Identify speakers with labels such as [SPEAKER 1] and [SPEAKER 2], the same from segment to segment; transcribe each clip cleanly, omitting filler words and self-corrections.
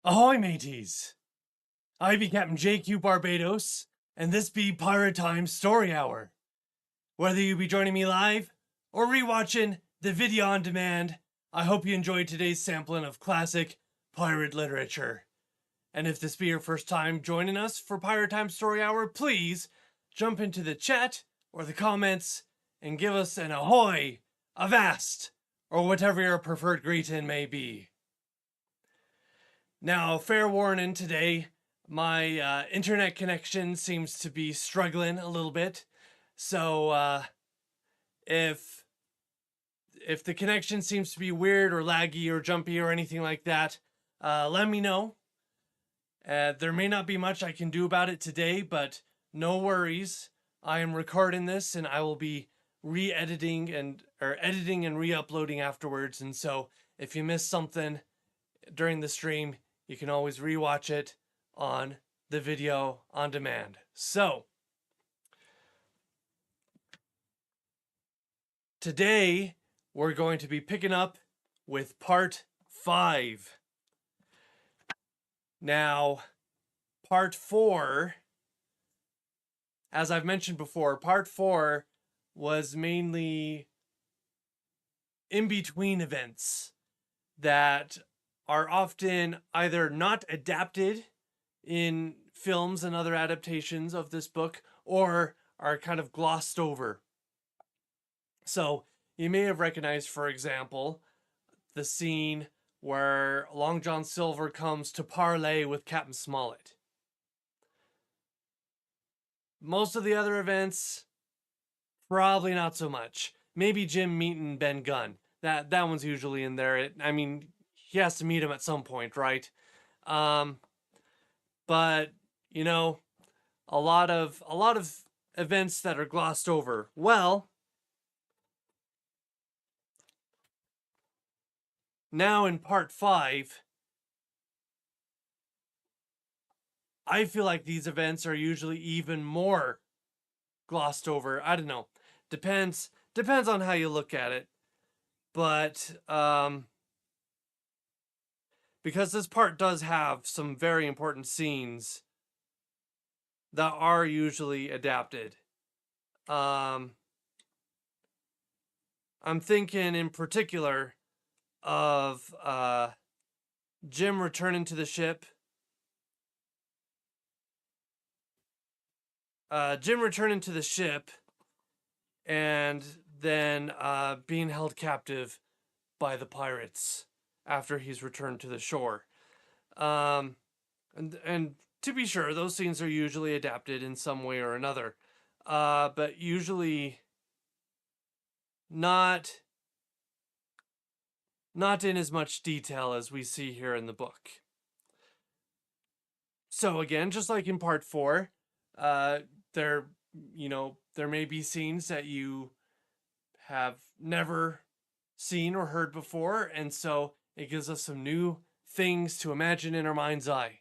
[SPEAKER 1] Ahoy, mateys! I be Captain J.Q. Barbados, and this be Pirate Time Story Hour. Whether you be joining me live or rewatching the video on demand, I hope you enjoyed today's sampling of classic pirate literature. And if this be your first time joining us for Pirate Time Story Hour, please jump into the chat or the comments and give us an ahoy, avast, or whatever your preferred greeting may be. Now, fair warning today, my internet connection seems to be struggling a little bit. So if the connection seems to be weird or laggy or jumpy or anything like that, let me know. There may not be much I can do about it today, but no worries. I am recording this and I will be editing and re-uploading afterwards. And so if you missed something during the stream, you can always rewatch it on the video on demand. So today we're going to be picking up with part 5. Now, part 4, as I've mentioned before, part 4 was mainly in between events that are often either not adapted in films and other adaptations of this book or are kind of glossed over. So you may have recognized, for example, the scene where Long John Silver comes to parley with Captain Smollett. Most of the other events, probably not so much. Maybe Jim meeting Ben Gunn. That one's usually in there. I mean, he has to meet him at some point, right? But you know, a lot of events that are glossed over. Well, now in part 5, I feel like these events are usually even more glossed over. I don't know. Depends on how you look at it. But because this part does have some very important scenes that are usually adapted. I'm thinking in particular of Jim returning to the ship. And then being held captive by the pirates after he's returned to the shore. And to be sure, those scenes are usually adapted in some way or another, but usually not in as much detail as we see here in the book. So again, just like in part 4, there may be scenes that you have never seen or heard before, and so it gives us some new things to imagine in our mind's eye.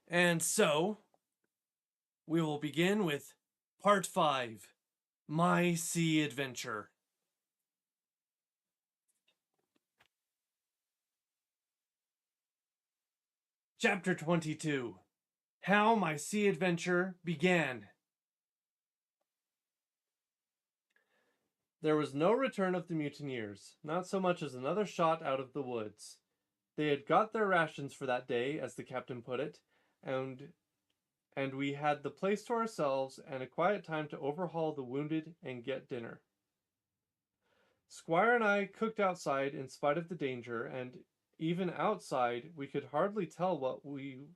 [SPEAKER 1] And so we will begin with part 5, My Sea Adventure. Chapter 22, How My Sea Adventure Began. There was no return of the mutineers, not so much as another shot out of the woods. They had got their rations for that day, as the captain put it, and we had the place to ourselves and a quiet time to overhaul the wounded and get dinner. Squire and I cooked outside in spite of the danger, and even outside we could hardly tell what we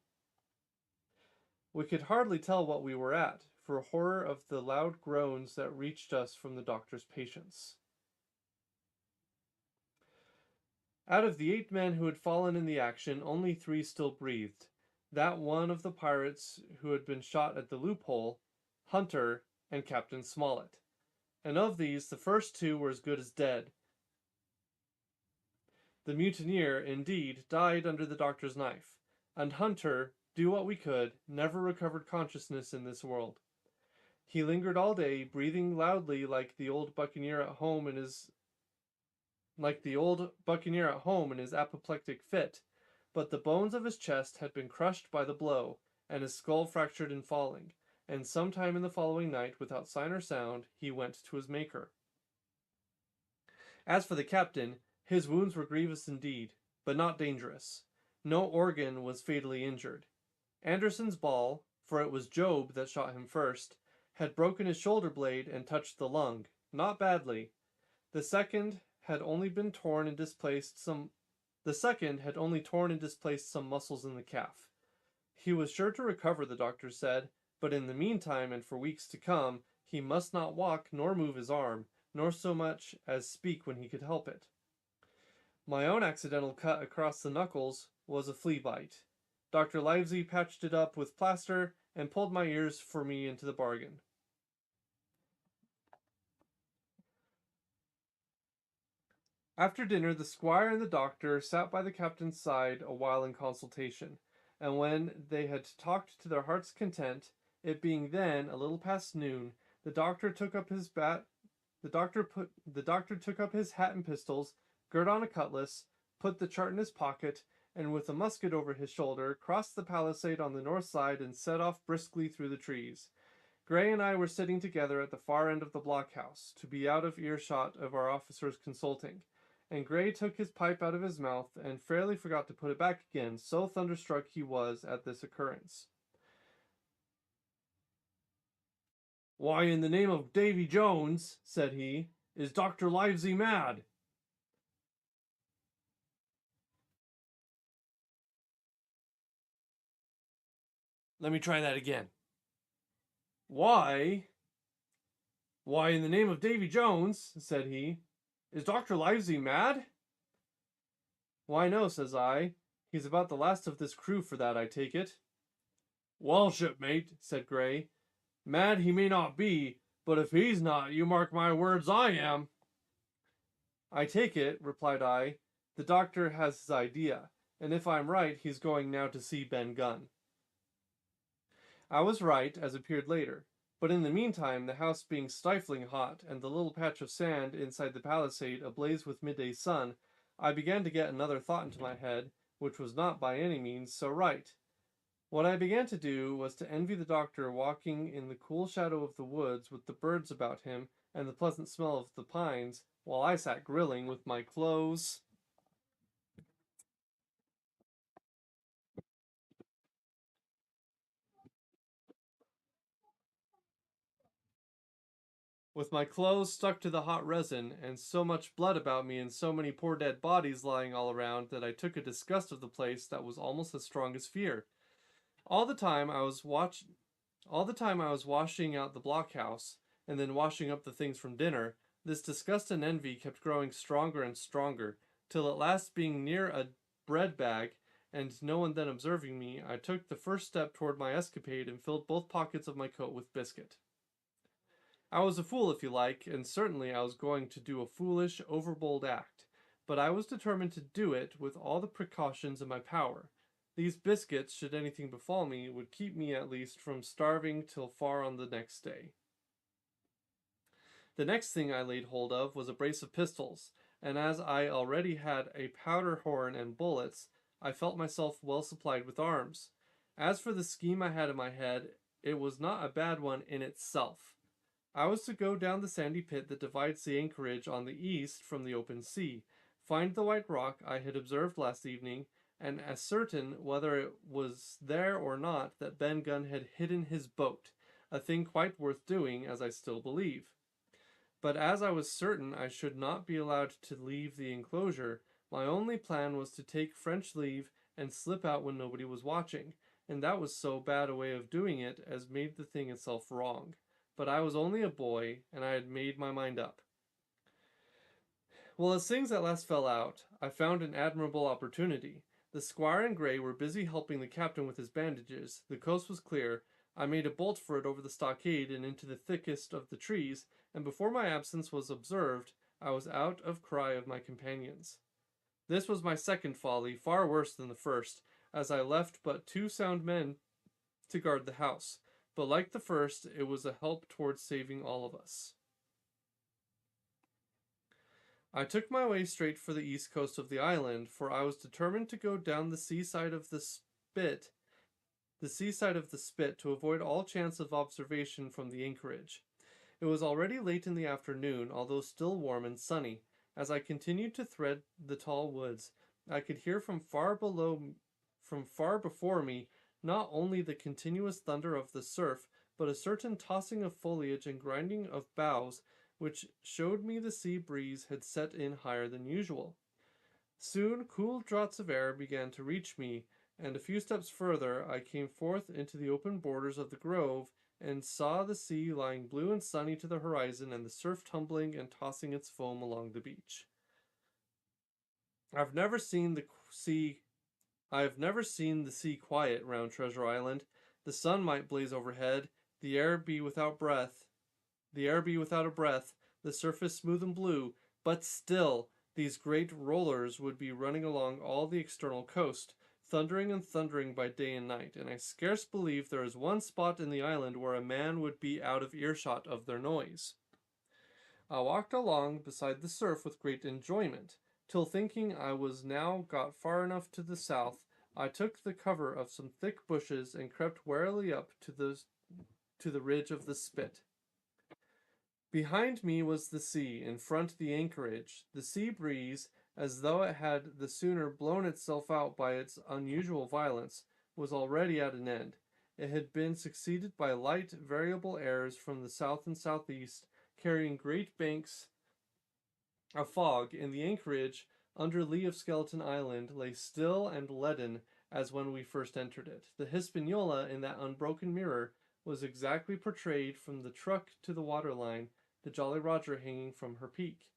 [SPEAKER 1] were at, for horror of the loud groans that reached us from the doctor's patients. Out of the 8 men who had fallen in the action, only 3 still breathed. That one of the pirates who had been shot at the loophole, Hunter, and Captain Smollett. And of these, the first 2 were as good as dead. The mutineer, indeed, died under the doctor's knife, and Hunter, do what we could, never recovered consciousness in this world. He lingered all day, breathing loudly like the old buccaneer at home in his like the old buccaneer at home in his apoplectic fit, but the bones of his chest had been crushed by the blow, and his skull fractured in falling, and sometime in the following night, without sign or sound, he went to his Maker. As for the captain, his wounds were grievous indeed, but not dangerous. No organ was fatally injured. Anderson's ball, for it was Job that shot him first, had broken his shoulder blade and touched the lung, not badly. The second had only torn and displaced some muscles in the calf. He was sure to recover, the doctor said, but in the meantime and for weeks to come, he must not walk nor move his arm, nor so much as speak when he could help it. My own accidental cut across the knuckles was a flea bite. Dr. Livesey patched it up with plaster and pulled my ears for me into the bargain. After dinner, the squire and the doctor sat by the captain's side a while in consultation, and when they had talked to their heart's content, it being then a little past noon, the doctor took up his hat and pistols, girt on a cutlass, put the chart in his pocket, and with a musket over his shoulder, crossed the palisade on the north side and set off briskly through the trees. Gray and I were sitting together at the far end of the blockhouse, to be out of earshot of our officers consulting, and Gray took his pipe out of his mouth and fairly forgot to put it back again, so thunderstruck he was at this occurrence. "Why, in the name of Davy Jones," said he, "is Dr. Livesey mad?" Let me try that again. Why, in the name of Davy Jones," said he, "is Dr. Livesey mad?" "Why, no," says I. "He's about the last of this crew for that, I take it." "Well, shipmate," said Gray, "mad he may not be, but if he's not, you mark my words, I am." "I take it," replied I, "the doctor has his idea, and if I'm right, he's going now to see Ben Gunn." I was right, as appeared later, but in the meantime, the house being stifling hot, and the little patch of sand inside the palisade ablaze with midday sun, I began to get another thought into my head, which was not by any means so right. What I began to do was to envy the doctor walking in the cool shadow of the woods with the birds about him and the pleasant smell of the pines, while I sat grilling with my clothes stuck to the hot resin, and so much blood about me and so many poor dead bodies lying all around that I took a disgust of the place that was almost as strong as fear. All the time I was washing out the blockhouse, and then washing up the things from dinner, this disgust and envy kept growing stronger and stronger, till at last, being near a bread bag, and no one then observing me, I took the first step toward my escapade and filled both pockets of my coat with biscuit. I was a fool, if you like, and certainly I was going to do a foolish, overbold act, but I was determined to do it with all the precautions in my power. These biscuits, should anything befall me, would keep me at least from starving till far on the next day. The next thing I laid hold of was a brace of pistols, and as I already had a powder horn and bullets, I felt myself well supplied with arms. As for the scheme I had in my head, it was not a bad one in itself. I was to go down the sandy pit that divides the anchorage on the east from the open sea, find the white rock I had observed last evening, and ascertain whether it was there or not that Ben Gunn had hidden his boat, a thing quite worth doing, as I still believe. But as I was certain I should not be allowed to leave the enclosure, my only plan was to take French leave and slip out when nobody was watching, and that was so bad a way of doing it as made the thing itself wrong. But I was only a boy, and I had made my mind up. Well, as things at last fell out, I found an admirable opportunity. The squire and Gray were busy helping the captain with his bandages, the coast was clear, I made a bolt for it over the stockade and into the thickest of the trees, and before my absence was observed, I was out of cry of my companions. This was my second folly, far worse than the first, as I left but 2 sound men to guard the house, but like the first, it was a help towards saving all of us.
[SPEAKER 2] I took my way straight for the east coast of the island, for I was determined to go down the seaside of the Spit to avoid all chance of observation from the anchorage. It was already late in the afternoon, although still warm and sunny. As I continued to thread the tall woods, I could hear from far before me, not only the continuous thunder of the surf, but a certain tossing of foliage and grinding of boughs, which showed me the sea breeze had set in higher than usual. Soon cool draughts of air began to reach me, and a few steps further I came forth into the open borders of the grove and saw the sea lying blue and sunny to the horizon and the surf tumbling and tossing its foam along the beach. I've never seen the sea quiet round Treasure Island. The sun might blaze overhead, the air be without a breath, the surface smooth and blue, but still these great rollers would be running along all the external coast, thundering and thundering by day and night, and I scarce believe there is one spot in the island where a man would be out of earshot of their noise. I walked along beside the surf with great enjoyment, till thinking I was now got far enough to the south, I took the cover of some thick bushes and crept warily up to the ridge of the spit. Behind me was the sea, in front the anchorage. The sea breeze, as though it had the sooner blown itself out by its unusual violence, was already at an end. It had been succeeded by light, variable airs from the south and southeast, carrying great banks of fog, and the anchorage, under lee of Skeleton Island, lay still and leaden as when we first entered it. The Hispaniola, in that unbroken mirror, was exactly portrayed from the truck to the waterline, the Jolly Roger hanging from her peak.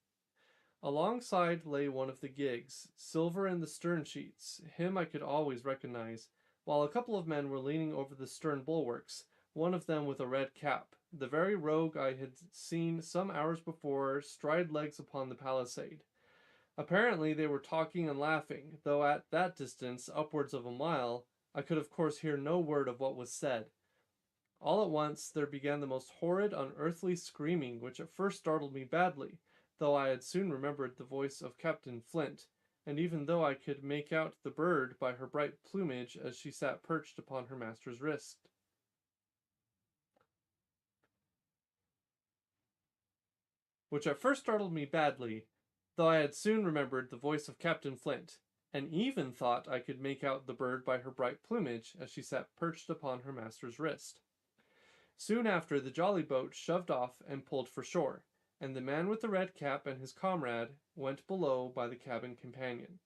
[SPEAKER 2] Alongside lay one of the gigs, silver in the stern sheets. Him I could always recognize, while a couple of men were leaning over the stern bulwarks, one of them with a red cap, the very rogue I had seen some hours before stride legs upon the palisade. Apparently they were talking and laughing, though at that distance, upwards of a mile, I could of course hear no word of what was said. All at once there began the most horrid, unearthly screaming, which at first startled me badly, though I had soon remembered the voice of Captain Flint, and even though I could make out the bird by her bright plumage as she sat perched upon her master's wrist. Which at first startled me badly, though I had soon remembered the voice of Captain Flint, and even thought I could make out the bird by her bright plumage as she sat perched upon her master's wrist. Soon after, the jolly boat shoved off and pulled for shore, and the man with the red cap and his comrade went below by the cabin companion.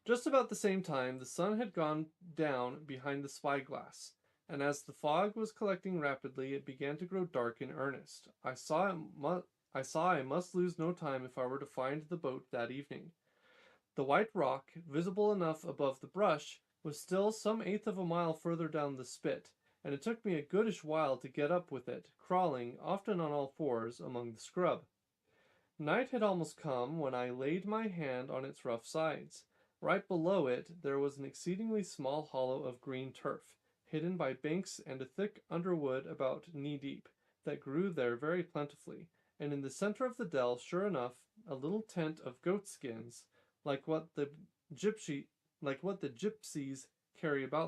[SPEAKER 2] Just about the same time, the sun had gone down behind the spyglass, and as the fog was collecting rapidly, it began to grow dark in earnest. I saw I must lose no time if I were to find the boat that evening. The white rock, visible enough above the brush, was still some eighth of a mile further down the spit, and it took me a goodish while to get up with it, crawling, often on all fours, among the scrub. Night had almost come when I laid my hand on its rough sides. Right below it there was an exceedingly small hollow of green turf, hidden by banks and a thick underwood about knee-deep, that grew there very plentifully, and in the center of the dell, sure enough, a little tent of goat skins, like what the gypsies carry about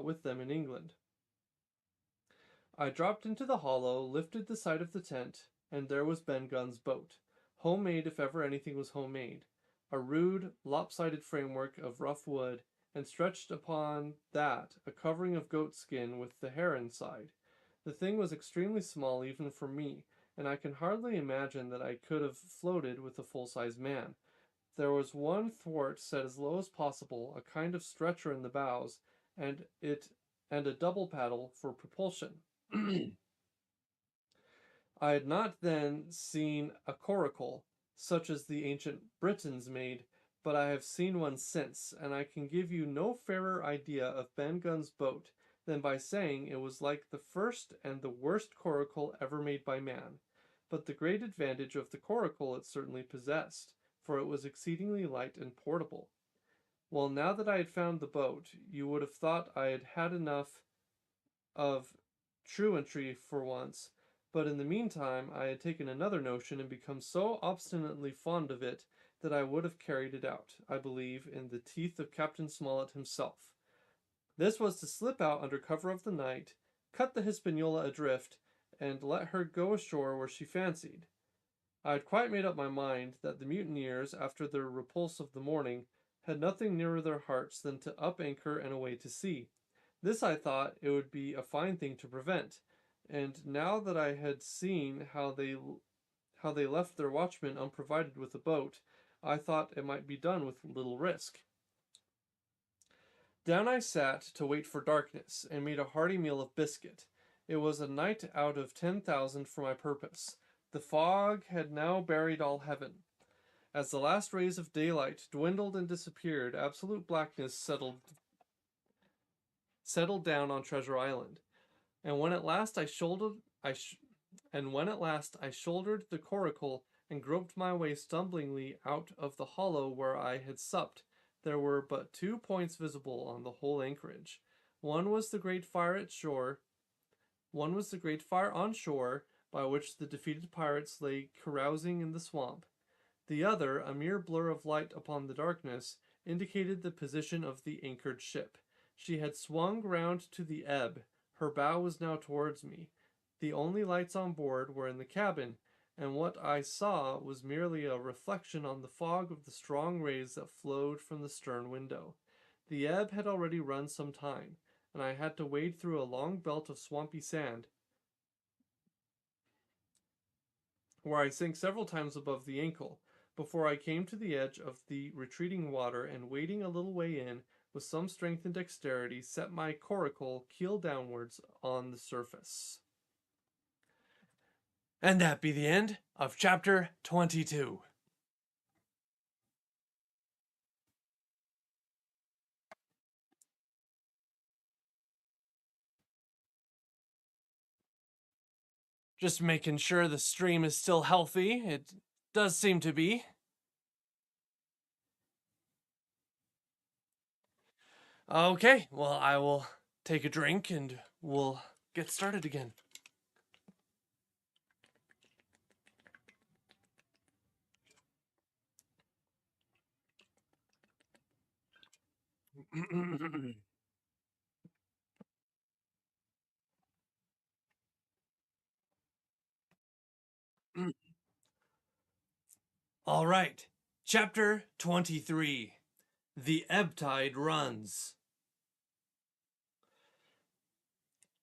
[SPEAKER 2] with them in England. I dropped into the hollow, lifted the side of the tent, and there was Ben Gunn's boat, homemade if ever anything was homemade, a rude, lopsided framework of rough wood, and stretched upon that a covering of goat skin with the hair inside. The thing was extremely small even for me, and I can hardly imagine that I could have floated with a full-sized man. There was one thwart set as low as possible, a kind of stretcher in the bows, and a double paddle for propulsion. I had not then seen a coracle, such as the ancient Britons made, but I have seen one since, and I can give you no fairer idea of Ben Gunn's boat than by saying it was like the first and the worst coracle ever made by man. But the great advantage of the coracle it certainly possessed, for it was exceedingly light and portable. Well, now that I had found the boat, you would have thought I had had enough of truantry for once, but in the meantime I had taken another notion and become so obstinately fond of it that I would have carried it out, I believe, in the teeth of Captain Smollett himself. This was to slip out under cover of the night, cut the Hispaniola adrift, and let her go ashore where she fancied. I had quite made up my mind that the mutineers, after their repulse of the morning, had nothing nearer their hearts than to up anchor and away to sea. This I thought it would be a fine thing to prevent, and now that I had seen how they left their watchmen unprovided with a boat, I thought it might be done with little risk. Down I sat to wait for darkness, and made a hearty meal of biscuit. It was a night out of 10,000 for my purpose. The fog had now buried all heaven. As the last rays of daylight dwindled and disappeared, absolute blackness settled down on Treasure Island. And when at last I shouldered the coracle and groped my way stumblingly out of the hollow where I had supped, there were but 2 points visible on the whole anchorage. One was the great fire on shore, by which the defeated pirates lay carousing in the swamp. The other, a mere blur of light upon the darkness, indicated the position of the anchored ship. She had swung round to the ebb. Her bow was now towards me. The only lights on board were in the cabin, and what I saw was merely a reflection on the fog of the strong rays that flowed from the stern window. The ebb had already run some time, and I had to wade through a long belt of swampy sand, where I sank several times above the ankle, before I came to the edge of the retreating water, and wading a little way in, with some strength and dexterity, set my coracle keel downwards on the surface.
[SPEAKER 1] And that be the end of chapter 22. Just making sure the stream is still healthy. It does seem to be. Okay, well, I will take a drink and we'll get started again. All right, chapter 23. The ebb tide runs.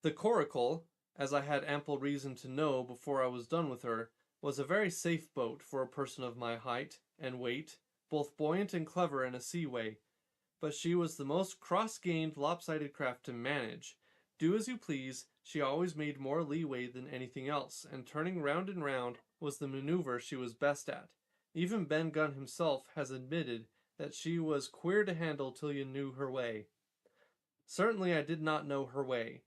[SPEAKER 2] The coracle, as I had ample reason to know before I was done with her, was a very safe boat for a person of my height and weight, both buoyant and clever in a seaway. But she was the most cross-gained, lopsided craft to manage. Do as you please, she always made more leeway than anything else, and turning round and round was the maneuver she was best at. Even Ben Gunn himself has admitted that she was queer to handle till you knew her way. Certainly I did not know her way.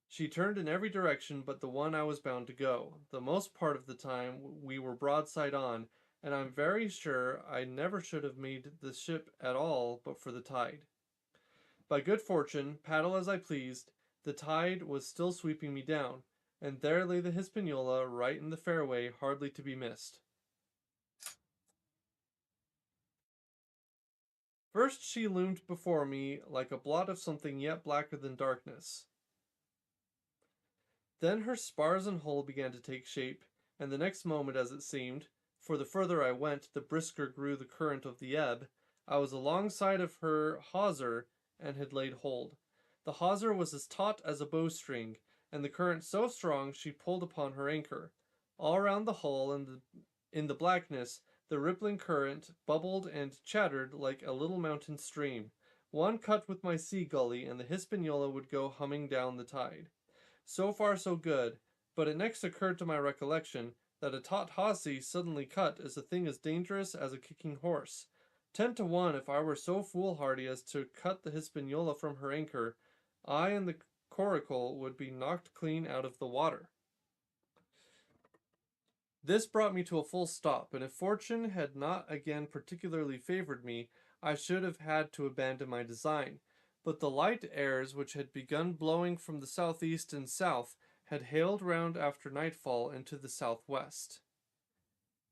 [SPEAKER 2] She turned in every direction but the one I was bound to go. The most part of the time we were broadside on, and I'm very sure I never should have made the ship at all but for the tide. By good fortune, paddle as I pleased, the tide was still sweeping me down, and there lay the Hispaniola right in the fairway, hardly to be missed. First she loomed before me like a blot of something yet blacker than darkness. Then her spars and hull began to take shape, and the next moment, as it seemed, for the further I went, the brisker grew the current of the ebb, I was alongside of her hawser and had laid hold. The hawser was as taut as a bowstring, and the current so strong she pulled upon her anchor. All round the hull and in the blackness, the rippling current bubbled and chattered like a little mountain stream. One cut with my sea gully, and the Hispaniola would go humming down the tide. So far so good, but it next occurred to my recollection that a taut hawsey suddenly cut is a thing as dangerous as a kicking horse. 10 to 1 if I were so foolhardy as to cut the Hispaniola from her anchor, I and the coracle would be knocked clean out of the water. This brought me to a full stop, and if fortune had not again particularly favored me, I should have had to abandon my design. But the light airs which had begun blowing from the southeast and south had hailed round after nightfall into the southwest.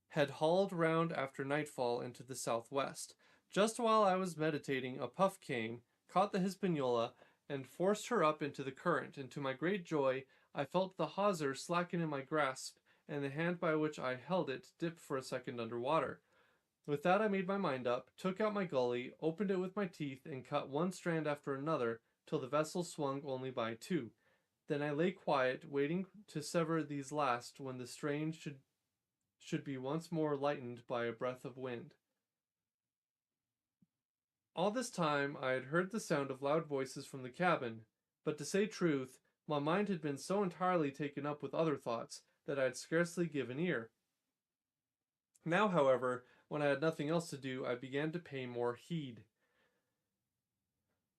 [SPEAKER 2] Had hauled round after nightfall into the southwest. Just while I was meditating, a puff came, caught the Hispaniola, and forced her up into the current, and to my great joy, I felt the hawser slacken in my grasp, and the hand by which I held it dip for a second under water. With that I made my mind up, took out my gully, opened it with my teeth, and cut one strand after another, till the vessel swung only by two. Then I lay quiet, waiting to sever these last when the strain should be once more lightened by a breath of wind. All this time I had heard the sound of loud voices from the cabin, but to say truth, my mind had been so entirely taken up with other thoughts that I had scarcely given ear. Now, however, when I had nothing else to do, I began to pay more heed.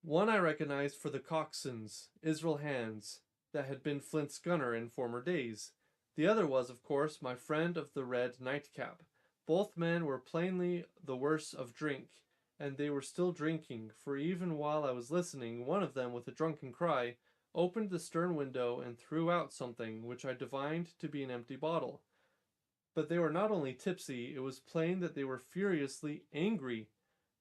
[SPEAKER 2] One I recognized for the coxswain's Israel Hands, that had been Flint's gunner in former days. The other was, of course, my friend of the red nightcap. Both men were plainly the worse of drink, and they were still drinking, for even while I was listening, one of them, with a drunken cry, opened the stern window and threw out something which I divined to be an empty bottle. But they were not only tipsy, it was plain that they were furiously angry.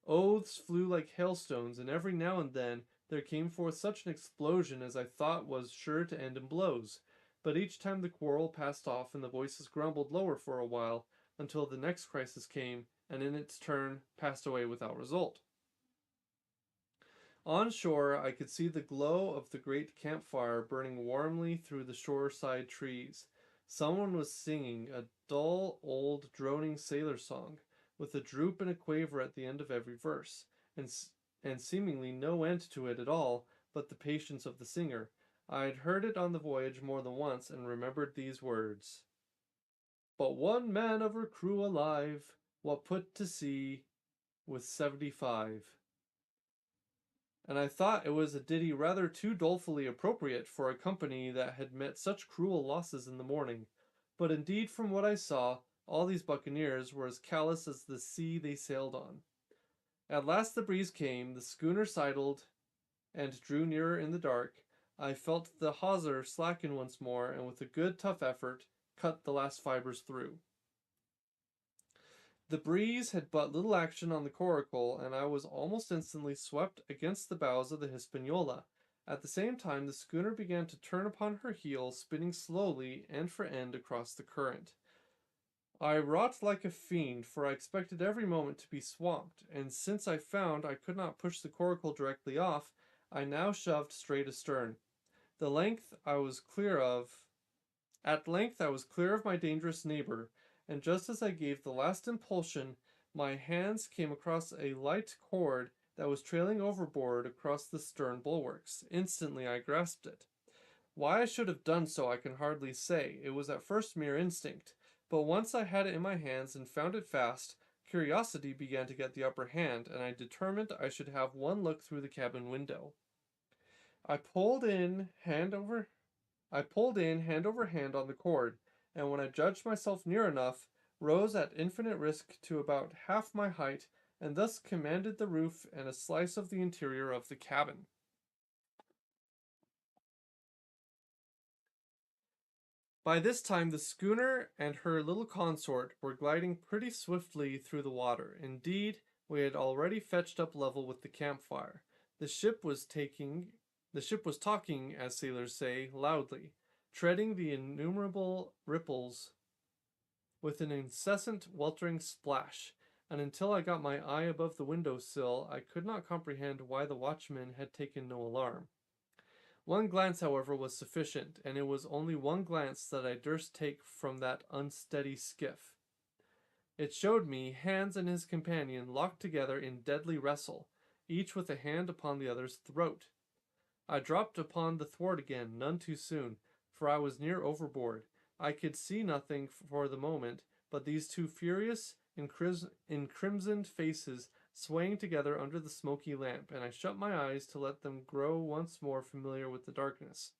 [SPEAKER 2] Oaths flew like hailstones, and every now and then there came forth such an explosion as I thought was sure to end in blows. But each time the quarrel passed off and the voices grumbled lower for a while, until the next crisis came, and in its turn passed away without result. On shore I could see the glow of the great campfire burning warmly through the shoreside trees. Someone was singing a dull, old, droning sailor song, with a droop and a quaver at the end of every verse, and seemingly no end to it at all, but the patience of the singer. I had heard it on the voyage more than once, and remembered these words: "But one man of her crew alive, what put to sea with 75." And I thought it was a ditty rather too dolefully appropriate for a company that had met such cruel losses in the morning. But indeed, from what I saw, all these buccaneers were as callous as the sea they sailed on. At last the breeze came, the schooner sidled, and drew nearer in the dark. I felt the hawser slacken once more, and with a good tough effort, cut the last fibers through. The breeze had but little action on the coracle, and I was almost instantly swept against the bows of the Hispaniola. At the same time, the schooner began to turn upon her heel, spinning slowly end for end across the current. I wrought like a fiend, for I expected every moment to be swamped, and since I found I could not push the coracle directly off, I now shoved straight astern. At length I was clear of my dangerous neighbor, and just as I gave the last impulsion, my hands came across a light cord that was trailing overboard across the stern bulwarks. Instantly I grasped it. Why I should have done so I can hardly say. It was at first mere instinct, but once I had it in my hands and found it fast, curiosity began to get the upper hand, and I determined I should have one look through the cabin window. I pulled in hand over hand on the cord, and when I judged myself near enough, rose at infinite risk to about half my height, and thus commanded the roof and a slice of the interior of the cabin. By this time the schooner and her little consort were gliding pretty swiftly through the water. Indeed, we had already fetched up level with the campfire. The ship was talking, as sailors say, loudly, treading the innumerable ripples with an incessant weltering splash, and until I got my eye above the window sill, I could not comprehend why the watchman had taken no alarm. One glance, however, was sufficient, and it was only one glance that I durst take from that unsteady skiff. It showed me Hans and his companion locked together in deadly wrestle, each with a hand upon the other's throat. I dropped upon the thwart again, none too soon, for I was near overboard. I could see nothing for the moment but these two furious, encrimsoned faces swaying together under the smoky lamp, and I shut my eyes to let them grow once more familiar with the darkness.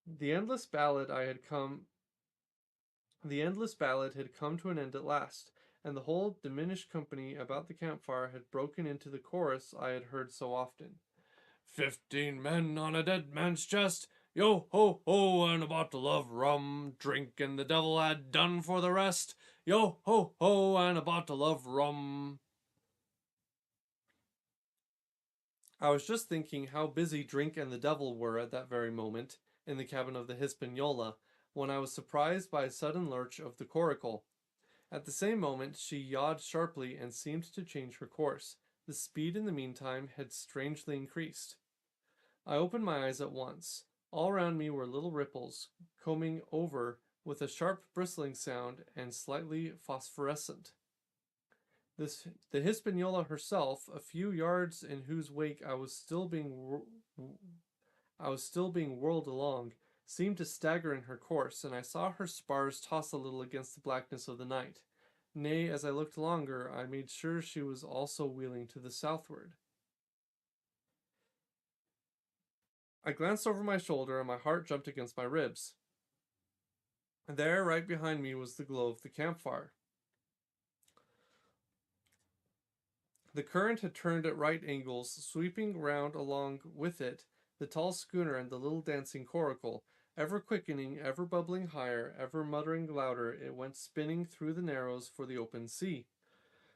[SPEAKER 2] The endless ballad had come to an end at last, and the whole diminished company about the campfire had broken into the chorus I had heard so often. 15 men on a dead man's chest,
[SPEAKER 1] Yo ho ho, and a bottle of rum. Drink and the devil had done for the rest. Yo ho ho, and a bottle of rum.
[SPEAKER 2] I was just thinking how busy Drink and the devil were at that very moment in the cabin of the Hispaniola when I was surprised by a sudden lurch of the coracle. At the same moment she yawed sharply and seemed to change her course. The speed in the meantime had strangely increased. I opened my eyes at once. All round me were little ripples, combing over with a sharp bristling sound and slightly phosphorescent. The Hispaniola herself, a few yards in whose wake I was still being whirled along, seemed to stagger in her course, and I saw her spars toss a little against the blackness of the night. Nay, as I looked longer, I made sure she was also wheeling to the southward. I glanced over my shoulder, and my heart jumped against my ribs. There, right behind me, was the glow of the campfire. The current had turned at right angles, sweeping round along with it the tall schooner and the little dancing coracle. Ever quickening, ever bubbling higher, ever muttering louder, it went spinning through the narrows for the open sea.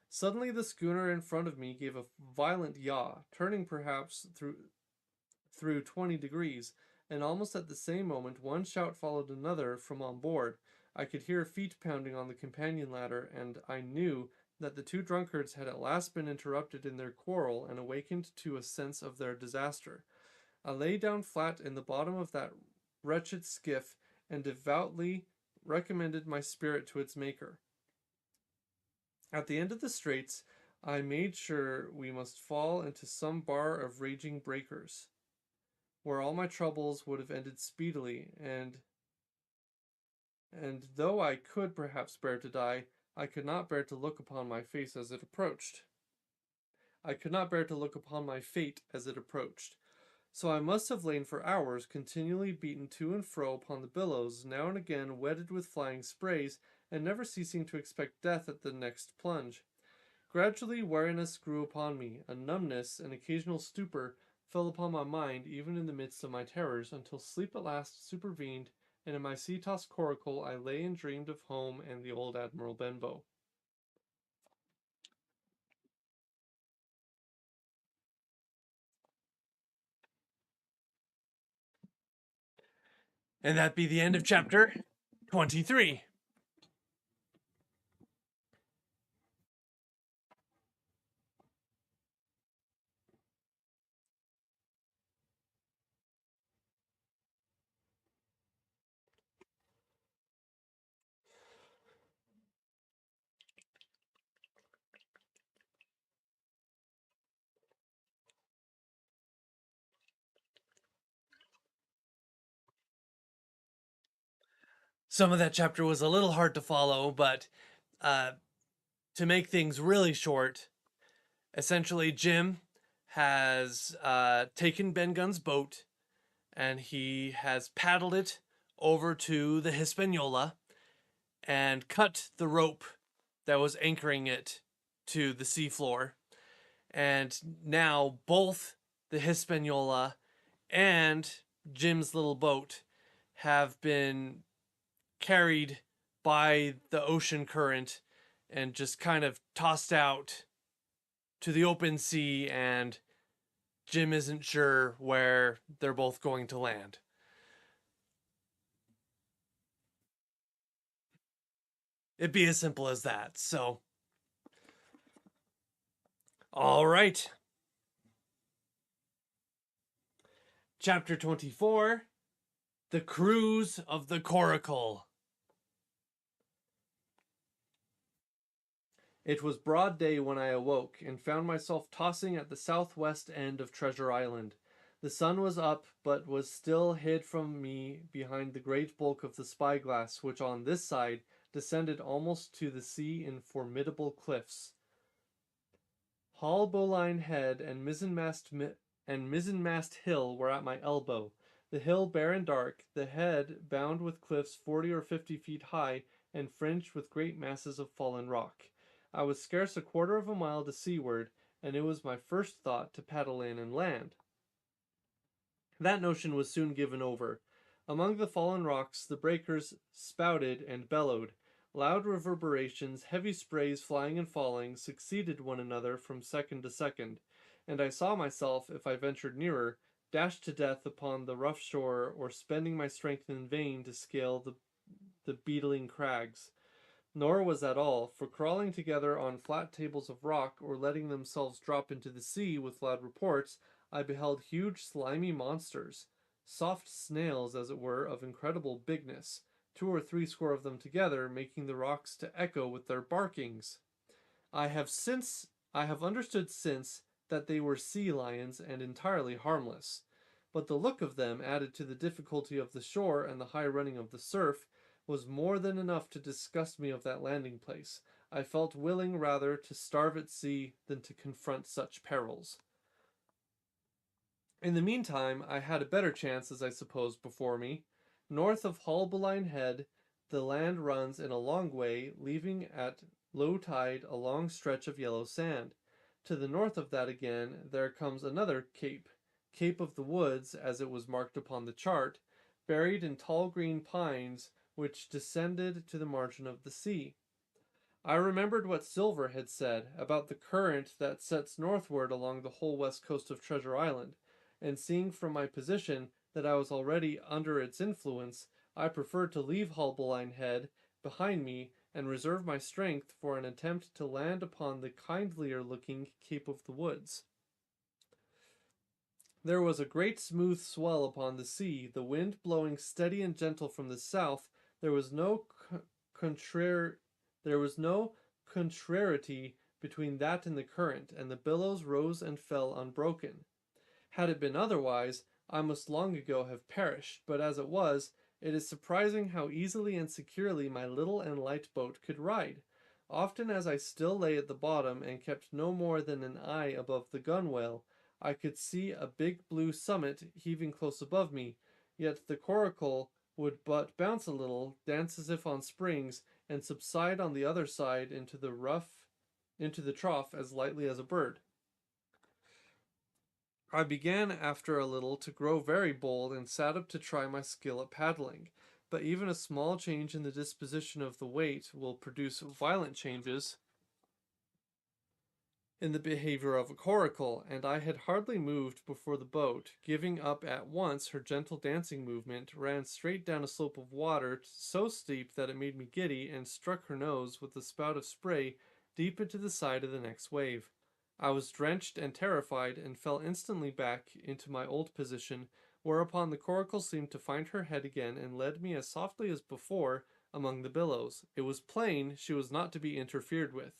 [SPEAKER 2] Suddenly the schooner in front of me gave a violent yaw, turning perhaps through 20 degrees, and almost at the same moment one shout followed another from on board. I could hear feet pounding on the companion ladder, and I knew that the two drunkards had at last been interrupted in their quarrel and awakened to a sense of their disaster. I lay down flat in the bottom of that wretched skiff and devoutly recommended my spirit to its Maker. At the end of the straits, I made sure we must fall into some bar of raging breakers, where all my troubles would have ended speedily, and though I could perhaps bear to die, I could not bear to look upon my face as it approached. I could not bear to look upon my fate as it approached. So I must have lain for hours, continually beaten to and fro upon the billows, now and again wetted with flying sprays, and never ceasing to expect death at the next plunge. Gradually weariness grew upon me, a numbness, an occasional stupor fell upon my mind even in the midst of my terrors, until sleep at last supervened, and in my sea-tossed coracle I lay and dreamed of home and the old Admiral Benbow.
[SPEAKER 1] And that be the end of chapter 23. Some of that chapter was a little hard to follow, but to make things really short, essentially Jim has taken Ben Gunn's boat and he has paddled it over to the Hispaniola and cut the rope that was anchoring it to the seafloor. And now both the Hispaniola and Jim's little boat have been carried by the ocean current and just kind of tossed out to the open sea, and Jim isn't sure where they're both going to land. It'd be as simple as that. So, all right. Chapter 24, The Cruise of the Coracle.
[SPEAKER 2] It was broad day when I awoke, and found myself tossing at the southwest end of Treasure Island. The sun was up, but was still hid from me behind the great bulk of the spyglass, which on this side descended almost to the sea in formidable cliffs. Haulbowline Head and mizzenmast hill were at my elbow. The hill bare and dark, the head bound with cliffs 40 or 50 feet high, and fringed with great masses of fallen rock. I was scarce a quarter of a mile to seaward, and it was my first thought to paddle in and land. That notion was soon given over. Among the fallen rocks the breakers spouted and bellowed. Loud reverberations, heavy sprays flying and falling, succeeded one another from second to second, and I saw myself, if I ventured nearer, dashed to death upon the rough shore, or spending my strength in vain to scale the beetling crags. Nor was that all, for crawling together on flat tables of rock, or letting themselves drop into the sea with loud reports, I beheld huge slimy monsters, soft snails, as it were, of incredible bigness, 2 or 3 score of them together, making the rocks to echo with their barkings. I have understood since that they were sea lions and entirely harmless, but the look of them, added to the difficulty of the shore and the high running of the surf, was more than enough to disgust me of that landing place. I felt willing rather to starve at sea than to confront such perils. In the meantime, I had a better chance, as I suppose, before me. North of Haulbeline Head, the land runs in a long way, leaving at low tide a long stretch of yellow sand. To the north of that again, there comes another cape, Cape of the Woods, as it was marked upon the chart, buried in tall green pines, which descended to the margin of the sea. I remembered what Silver had said about the current that sets northward along the whole west coast of Treasure Island, and seeing from my position that I was already under its influence, I preferred to leave Haulbeline Head behind me and reserve my strength for an attempt to land upon the kindlier looking Cape of the Woods. There was a great smooth swell upon the sea, the wind blowing steady and gentle from the south. There was no contrary there was no contrariety between that and the current, and the billows rose and fell unbroken. Had it been otherwise, I must long ago have perished, but as it was, it is surprising how easily and securely my little and light boat could ride. Often as I still lay at the bottom and kept no more than an eye above the gunwale, I could see a big blue summit heaving close above me, yet the coracle would but bounce a little, dance as if on springs, and subside on the other side into the trough as lightly as a bird. I began after a little to grow very bold and sat up to try my skill at paddling, but even a small change in the disposition of the weight will produce violent changes in the behavior of a coracle, and I had hardly moved before the boat, giving up at once her gentle dancing movement, ran straight down a slope of water so steep that it made me giddy, and struck her nose with a spout of spray deep into the side of the next wave. I was drenched and terrified, and fell instantly back into my old position, whereupon the coracle seemed to find her head again and led me as softly as before among the billows. It was plain she was not to be interfered with,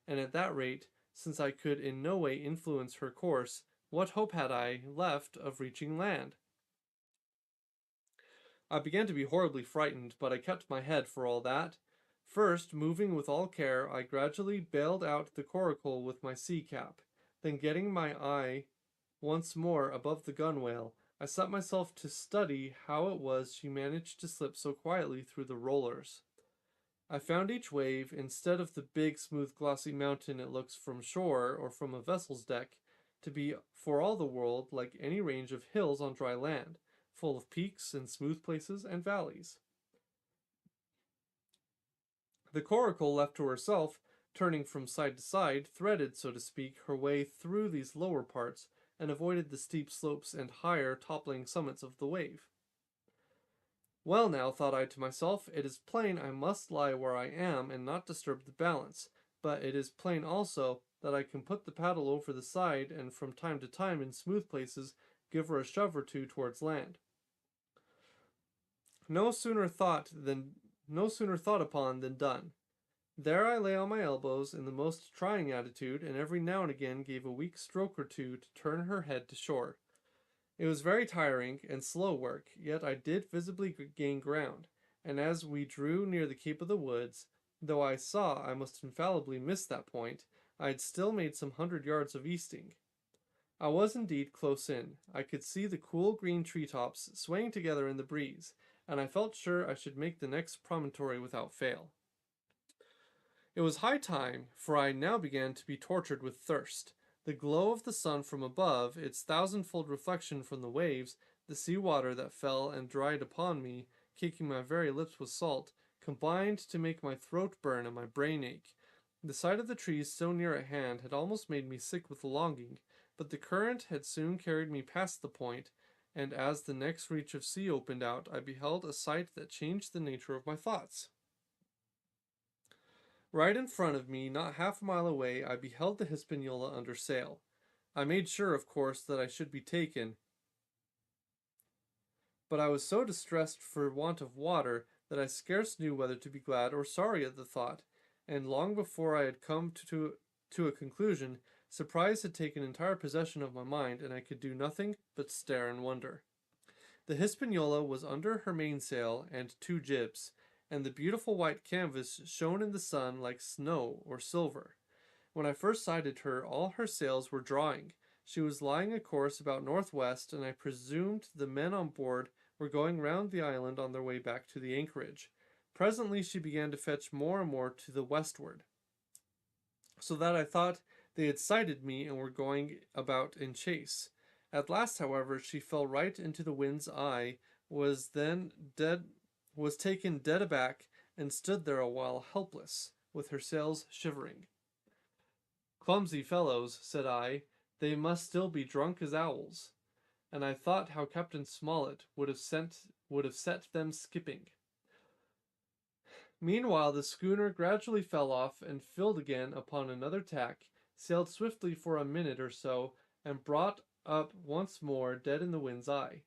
[SPEAKER 2] and at that rate, since I could in no way influence her course, what hope had I left of reaching land? I began to be horribly frightened, but I kept my head for all that. First, moving with all care, I gradually bailed out the coracle with my sea cap. Then, getting my eye once more above the gunwale, I set myself to study how it was she managed to slip so quietly through the rollers. I found each wave, instead of the big, smooth, glossy mountain it looks from shore or from a vessel's deck, to be for all the world like any range of hills on dry land, full of peaks and smooth places and valleys. The coracle, left to herself, turning from side to side, threaded, so to speak, her way through these lower parts, and avoided the steep slopes and higher, toppling summits of the wave. Well now, thought I to myself, it is plain I must lie where I am and not disturb the balance, but it is plain also that I can put the paddle over the side and from time to time in smooth places give her a shove or two towards land. No sooner thought upon than done. There I lay on my elbows in the most trying attitude, and every now and again gave a weak stroke or two to turn her head to shore. It was very tiring and slow work, yet I did visibly gain ground, and as we drew near the Cape of the Woods, though I saw I must infallibly miss that point, I had still made some 100 yards of easting. I was indeed close in. I could see the cool green treetops swaying together in the breeze, and I felt sure I should make the next promontory without fail. It was high time, for I now began to be tortured with thirst. The glow of the sun from above, its thousandfold reflection from the waves, The sea water that fell and dried upon me, caking my very lips with salt, combined to make my throat burn and my brain ache. The sight of the trees so near at hand had almost made me sick with longing, but the current had soon carried me past the point, and as the next reach of sea opened out, I beheld a sight that changed the nature of my thoughts. Right in front of me, not half a mile away, I beheld the Hispaniola under sail. I made sure, of course, that I should be taken, but I was so distressed for want of water that I scarce knew whether to be glad or sorry at the thought, and long before I had come to a conclusion, surprise had taken entire possession of my mind, and I could do nothing but stare in wonder. The Hispaniola was under her mainsail and two jibs, and the beautiful white canvas shone in the sun like snow or silver. When I first sighted her, all her sails were drawing. She was lying a course about northwest, and I presumed the men on board were going round the island on their way back to the anchorage. Presently she began to fetch more and more to the westward, so that I thought they had sighted me and were going about in chase. At last, however, she fell right into the wind's eye, was taken dead aback, and stood there a while helpless, with her sails shivering. "Clumsy fellows," said I, "they must still be drunk as owls." And I thought how Captain Smollett would have set them skipping. Meanwhile the schooner gradually fell off and filled again upon another tack, sailed swiftly for a minute or so, and brought up once more dead in the wind's eye.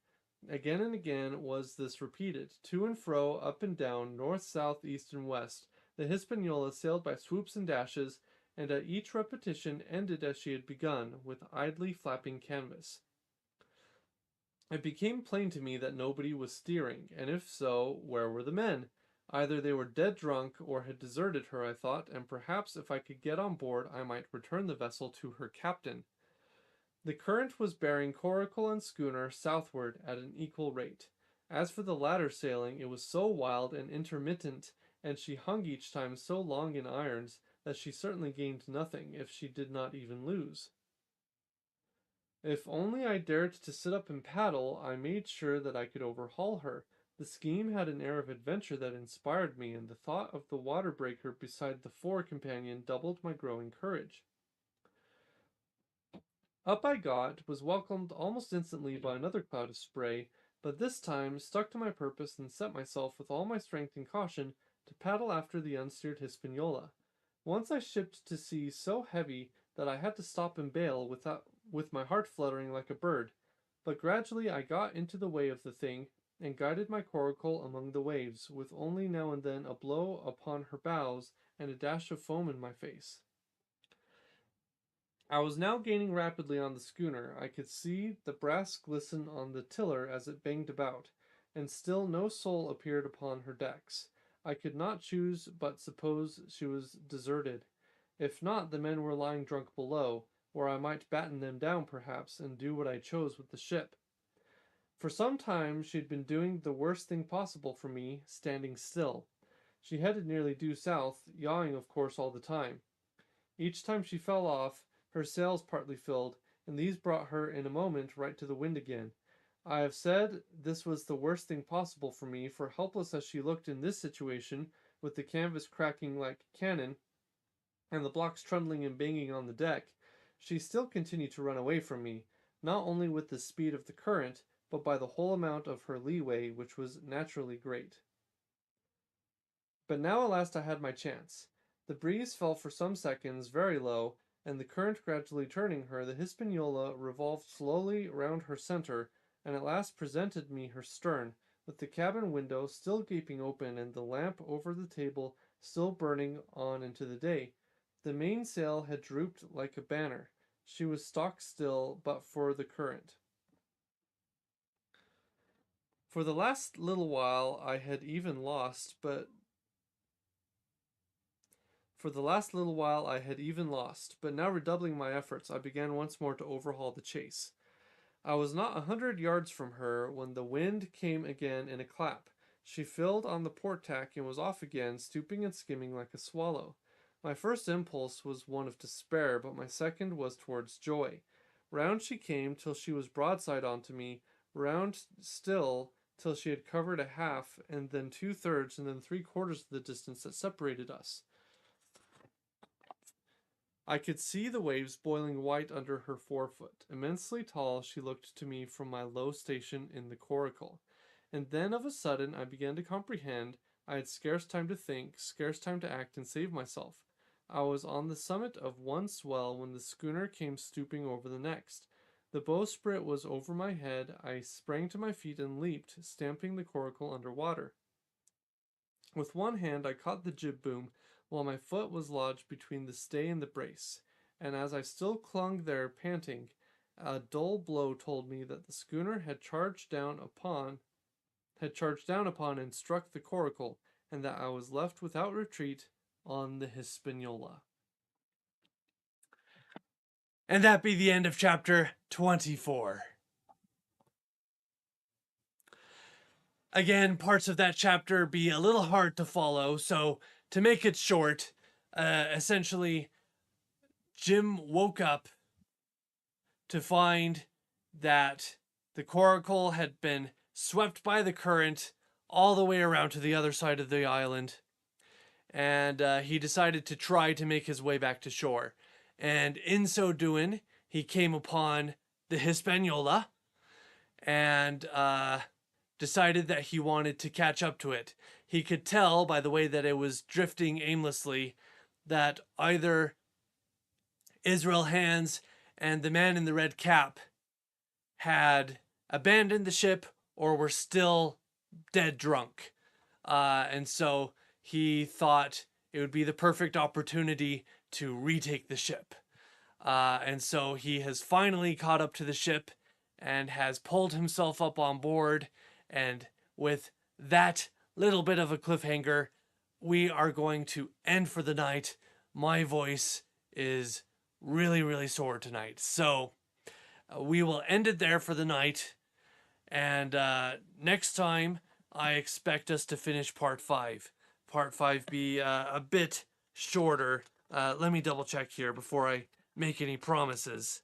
[SPEAKER 2] Again and again was this repeated, to and fro, up and down, north, south, east, and west. The Hispaniola sailed by swoops and dashes, and at each repetition ended as she had begun, with idly flapping canvas. It became plain to me that nobody was steering, and if so, where were the men? Either they were dead drunk or had deserted her, I thought, and perhaps if I could get on board I might return the vessel to her captain. The current was bearing coracle and schooner southward at an equal rate. As for the latter sailing, it was so wild and intermittent, and she hung each time so long in irons, that she certainly gained nothing, if she did not even lose. If only I dared to sit up and paddle, I made sure that I could overhaul her. The scheme had an air of adventure that inspired me, and the thought of the water breaker beside the fore companion doubled my growing courage. Up I got, was welcomed almost instantly by another cloud of spray, but this time stuck to my purpose and set myself with all my strength and caution to paddle after the unsteered Hispaniola. Once I shipped to sea so heavy that I had to stop and bail with my heart fluttering like a bird, but gradually I got into the way of the thing and guided my coracle among the waves, with only now and then a blow upon her bows and a dash of foam in my face. I was now gaining rapidly on the schooner. I could see the brass glisten on the tiller as it banged about, and still no soul appeared upon her decks. I could not choose but suppose she was deserted. If not, the men were lying drunk below, where I might batten them down perhaps, and do what I chose with the ship. For some time she had been doing the worst thing possible for me, standing still. She headed nearly due south, yawing of course all the time. Each time she fell off, her sails partly filled, and these brought her in a moment right to the wind again. I have said this was the worst thing possible for me, for helpless as she looked in this situation, with the canvas cracking like cannon, and the blocks trundling and banging on the deck, she still continued to run away from me, not only with the speed of the current, but by the whole amount of her leeway, which was naturally great. But now at last I had my chance. The breeze fell for some seconds very low, and the current gradually turning her, the Hispaniola revolved slowly round her center, and at last presented me her stern, with the cabin window still gaping open and the lamp over the table still burning on into the day. The mainsail had drooped like a banner. She was stock still but for the current. For the last little while I had even lost, but now redoubling my efforts, I began once more to overhaul the chase. I was not 100 yards from her when the wind came again in a clap. She filled on the port tack and was off again, stooping and skimming like a swallow. My first impulse was one of despair, but my second was towards joy. Round she came till she was broadside onto me, round still till she had covered a half, and then 2/3, and then 3/4 of the distance that separated us. I could see the waves boiling white under her forefoot. Immensely tall, she looked to me from my low station in the coracle. And then of a sudden I began to comprehend. I had scarce time to think, scarce time to act and save myself. I was on the summit of one swell when the schooner came stooping over the next. The bowsprit was over my head. I sprang to my feet and leaped, stamping the coracle under water. With one hand I caught the jib boom, while my foot was lodged between the stay and the brace, and as I still clung there panting, a dull blow told me that the schooner had charged down upon and struck the coracle, and that I was left without retreat on the Hispaniola.
[SPEAKER 1] And that be the end of chapter 24. Again, parts of that chapter be a little hard to follow, so to make it short, essentially, Jim woke up to find that the coracle had been swept by the current all the way around to the other side of the island, and he decided to try to make his way back to shore. And in so doing, he came upon the Hispaniola and decided that he wanted to catch up to it. He could tell by the way that it was drifting aimlessly that either Israel Hands and the man in the red cap had abandoned the ship or were still dead drunk. And so he thought it would be the perfect opportunity to retake the ship. And so he has finally caught up to the ship and has pulled himself up on board. And with that little bit of a cliffhanger, we are going to end for the night. My voice is really, really sore tonight. So we will end it there for the night. And next time, I expect us to finish part 5. Part 5 be a bit shorter. Let me double check here before I make any promises.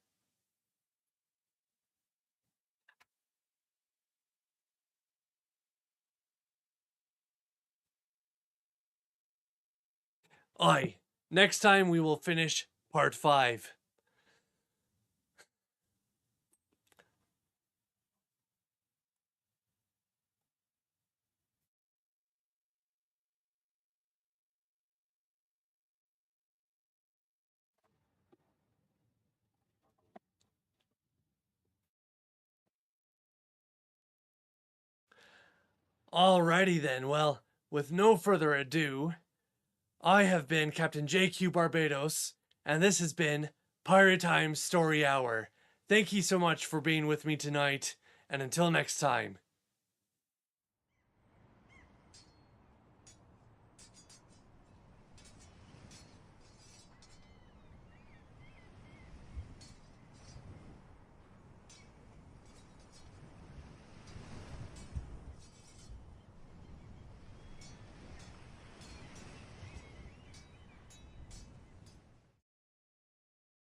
[SPEAKER 1] Aye, next time we will finish part 5. Alrighty then, well, with no further ado, I have been Captain J.Q. Barbados, and this has been Pirate Time Story Hour. Thank you so much for being with me tonight, and until next time.